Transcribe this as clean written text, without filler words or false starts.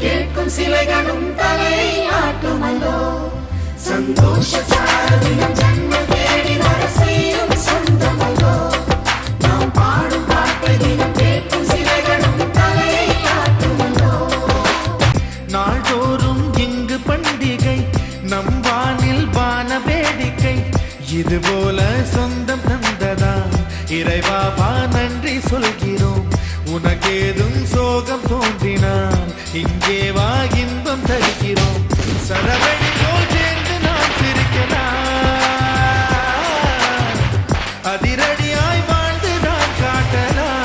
கேட்கும் சிலைகளும் தலை ஆட்டுமல்லோ சந்தோஷ சாரதினம் ஜன்னல் தேடி வர செய்யும் சொந்தமல்லோ நாம் பாடும் பாட்டை தினம் கேட்கும் சிலைகளும் தலை ஆட்டுமல்லோ நாள்தோறும் இங்கு பண்டிகை நம் வானில் வான வேடிக்கை இதுபோல சொந்தம் தந்ததா இறைவாபா நன்றி சொல்கிறோம் உனக்கேதும் சோகம் தோன்றினான் இங்கே வா இன்பம் தருகிறோம் சரவணி போல் சேர்ந்து நாம் சிரிக்கலாம் அதிரடியாய் வாழ்ந்து நாம் காட்டலாம்